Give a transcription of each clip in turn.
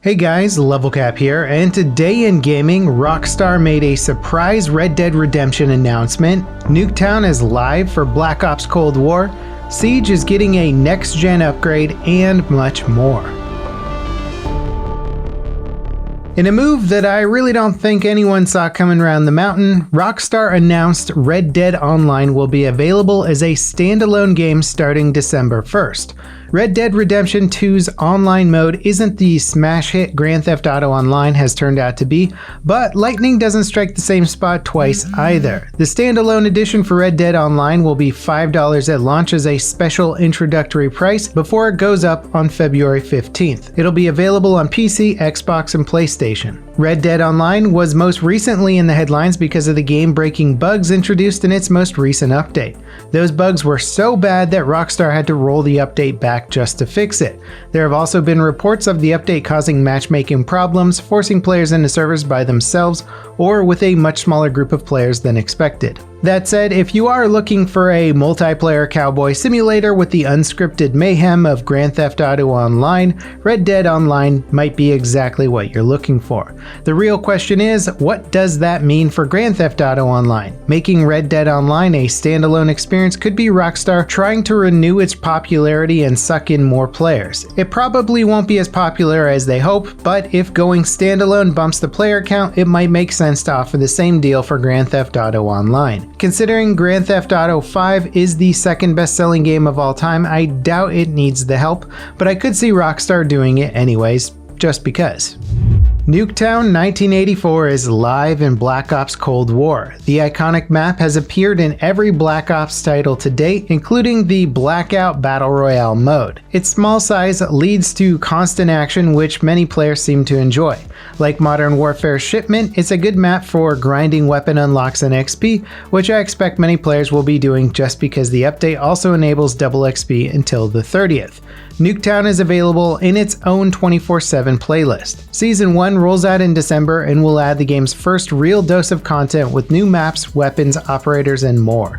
Hey guys, LevelCap here, and today in gaming, Rockstar made a surprise Red Dead Redemption announcement, NUKETOWN is live for Black Ops Cold War, Siege is getting a next-gen upgrade, and much more. In a move that I really don't think anyone saw coming around the mountain, Rockstar announced Red Dead Online will be available as a standalone game starting December 1st. Red Dead Redemption 2's online mode isn't the smash hit Grand Theft Auto Online has turned out to be, but lightning doesn't strike the same spot twice either. The standalone edition for Red Dead Online will be $5 at launch as a special introductory price before it goes up on February 15th. It'll be available on PC, Xbox, and PlayStation. Red Dead Online was most recently in the headlines because of the game-breaking bugs introduced in its most recent update. Those bugs were so bad that Rockstar had to roll the update back just to fix it. There have also been reports of the update causing matchmaking problems, forcing players into servers by themselves or with a much smaller group of players than expected. That said, if you are looking for a multiplayer cowboy simulator with the unscripted mayhem of Grand Theft Auto Online, Red Dead Online might be exactly what you're looking for. The real question is, what does that mean for Grand Theft Auto Online? Making Red Dead Online a standalone experience could be Rockstar trying to renew its popularity and suck in more players. It probably won't be as popular as they hope, but if going standalone bumps the player count, it might make sense to offer the same deal for Grand Theft Auto Online. Considering Grand Theft Auto 5 is the second best-selling game of all time, I doubt it needs the help, but I could see Rockstar doing it anyways, just because. NUKETOWN 1984 is live in Black Ops Cold War. The iconic map has appeared in every Black Ops title to date, including the Blackout Battle Royale mode. Its small size leads to constant action, which many players seem to enjoy. Like Modern Warfare Shipment, it's a good map for grinding weapon unlocks and XP, which I expect many players will be doing just because the update also enables double XP until the 30th. NUKETOWN is available in its own 24/7 playlist. Season 1 rolls out in December and will add the game's first real dose of content with new maps, weapons, operators, and more.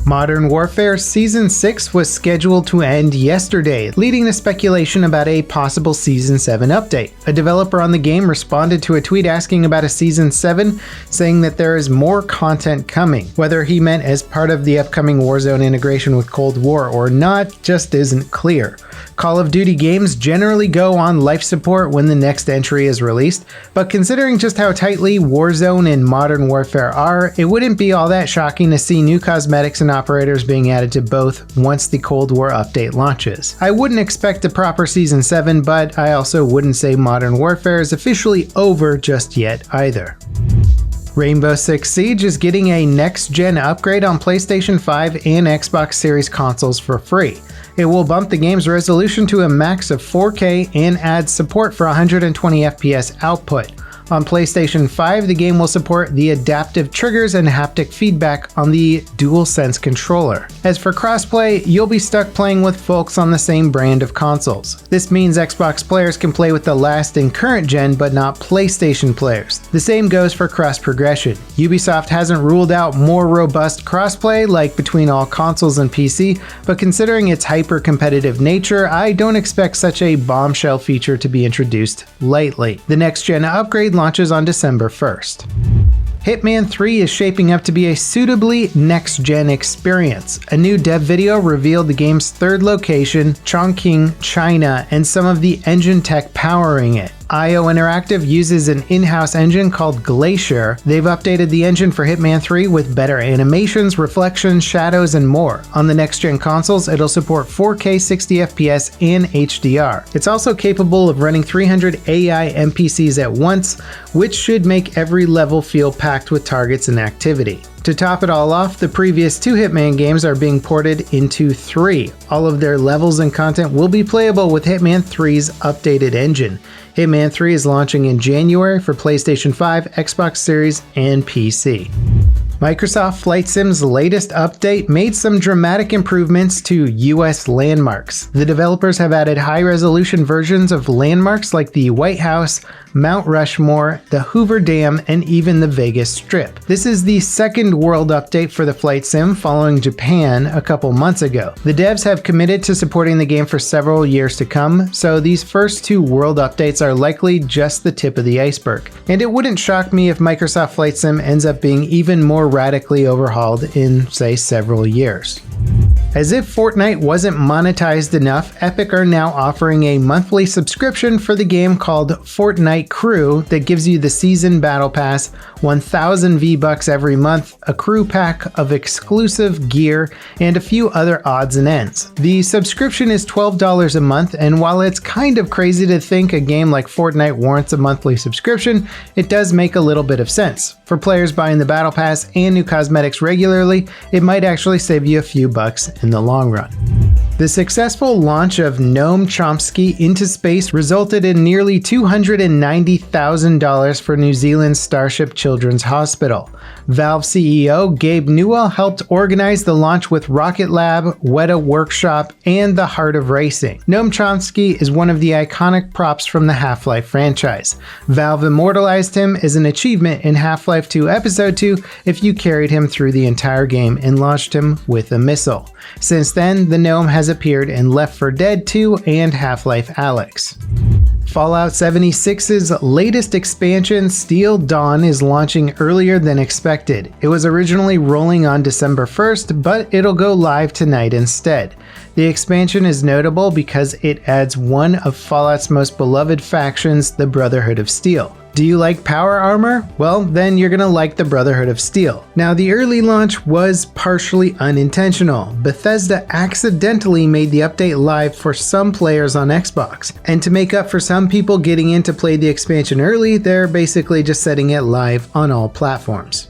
Modern Warfare Season 6 was scheduled to end yesterday, leading to speculation about a possible Season 7 update. A developer on the game responded to a tweet asking about a Season 7, saying that there is more content coming. Whether he meant as part of the upcoming Warzone integration with Cold War or not just isn't clear. Call of Duty games generally go on life support when the next entry is released, but considering just how tightly Warzone and Modern Warfare are, it wouldn't be all that shocking to see new cosmetics and operators being added to both once the Cold War update launches. I wouldn't expect a proper Season 7, but I also wouldn't say Modern Warfare is officially over just yet either. Rainbow Six Siege is getting a next-gen upgrade on PlayStation 5 and Xbox Series consoles for free. It will bump the game's resolution to a max of 4K and add support for 120 FPS output. On PlayStation 5, the game will support the adaptive triggers and haptic feedback on the DualSense controller. As for crossplay, you'll be stuck playing with folks on the same brand of consoles. This means Xbox players can play with the last and current gen, but not PlayStation players. The same goes for cross progression. Ubisoft hasn't ruled out more robust crossplay, like between all consoles and PC, but considering its hyper-competitive nature, I don't expect such a bombshell feature to be introduced lightly. The next-gen upgrade launches on December 1st. Hitman 3 is shaping up to be a suitably next-gen experience. A new dev video revealed the game's third location, Chongqing, China, and some of the engine tech powering it. IO Interactive uses an in-house engine called Glacier. They've updated the engine for Hitman 3 with better animations, reflections, shadows, and more. On the next-gen consoles, it'll support 4K 60 FPS and HDR. It's also capable of running 300 AI NPCs at once, which should make every level feel packed with targets and activity. To top it all off, the previous 2 Hitman games are being ported into 3. All of their levels and content will be playable with Hitman 3's updated engine. Hitman 3 is launching in January for PlayStation 5, Xbox Series, and PC. Microsoft Flight Sim's latest update made some dramatic improvements to US landmarks. The developers have added high-resolution versions of landmarks like the White House, Mount Rushmore, the Hoover Dam, and even the Vegas Strip. This is the second world update for the Flight Sim following Japan a couple months ago. The devs have committed to supporting the game for several years to come, so these first two world updates are likely just the tip of the iceberg. And it wouldn't shock me if Microsoft Flight Sim ends up being even more radically overhauled in, say, several years. As if Fortnite wasn't monetized enough, Epic are now offering a monthly subscription for the game called Fortnite Crew that gives you the Season Battle Pass, 1,000 V-Bucks every month, a crew pack of exclusive gear, and a few other odds and ends. The subscription is $12 a month, and while it's kind of crazy to think a game like Fortnite warrants a monthly subscription, it does make a little bit of sense. For players buying the Battle Pass and new cosmetics regularly, it might actually save you a few bucks in the long run. The successful launch of Noam Chomsky into space resulted in nearly $290,000 for New Zealand's Starship Children's Hospital. Valve CEO Gabe Newell helped organize the launch with Rocket Lab, Weta Workshop, and the Heart of Racing. Noam Chomsky is one of the iconic props from the Half-Life franchise. Valve immortalized him as an achievement in Half-Life 2 Episode 2 if you carried him through the entire game and launched him with a missile. Since then, the gnome has appeared in Left 4 Dead 2 and Half-Life Alyx. Fallout 76's latest expansion, Steel Dawn, is launching earlier than expected. It was originally rolling on December 1st, but it'll go live tonight instead. The expansion is notable because it adds one of Fallout's most beloved factions, the Brotherhood of Steel. Do you like power armor? Well, then you're gonna like the Brotherhood of Steel. Now, the early launch was partially unintentional. Bethesda accidentally made the update live for some players on Xbox. And to make up for some people getting in to play the expansion early, they're basically just setting it live on all platforms.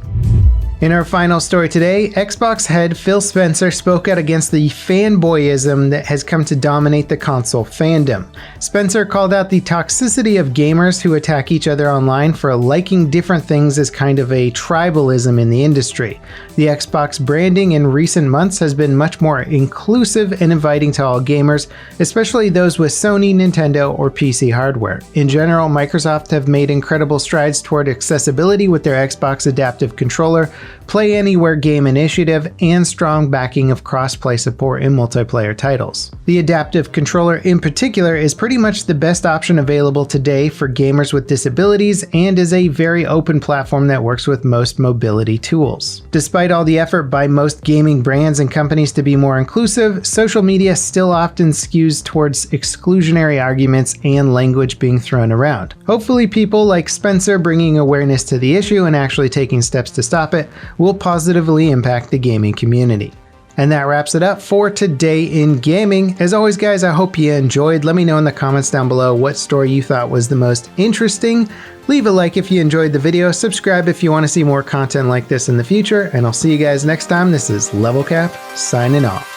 In our final story today, Xbox head Phil Spencer spoke out against the fanboyism that has come to dominate the console fandom. Spencer called out the toxicity of gamers who attack each other online for liking different things as kind of a tribalism in the industry. The Xbox branding in recent months has been much more inclusive and inviting to all gamers, especially those with Sony, Nintendo, or PC hardware. In general, Microsoft have made incredible strides toward accessibility with their Xbox Adaptive Controller, Play Anywhere game initiative, and strong backing of cross-play support in multiplayer titles. The Adaptive Controller in particular is pretty much the best option available today for gamers with disabilities and is a very open platform that works with most mobility tools. Despite all the effort by most gaming brands and companies to be more inclusive, social media still often skews towards exclusionary arguments and language being thrown around. Hopefully people like Spencer bringing awareness to the issue and actually taking steps to stop it will positively impact the gaming community. And that wraps it up for today in gaming. As always, guys, I hope you enjoyed. Let me know in the comments down below what story you thought was the most interesting. Leave a like if you enjoyed the video, subscribe if you want to see more content like this in the future, and I'll see you guys next time. This is LevelCap signing off.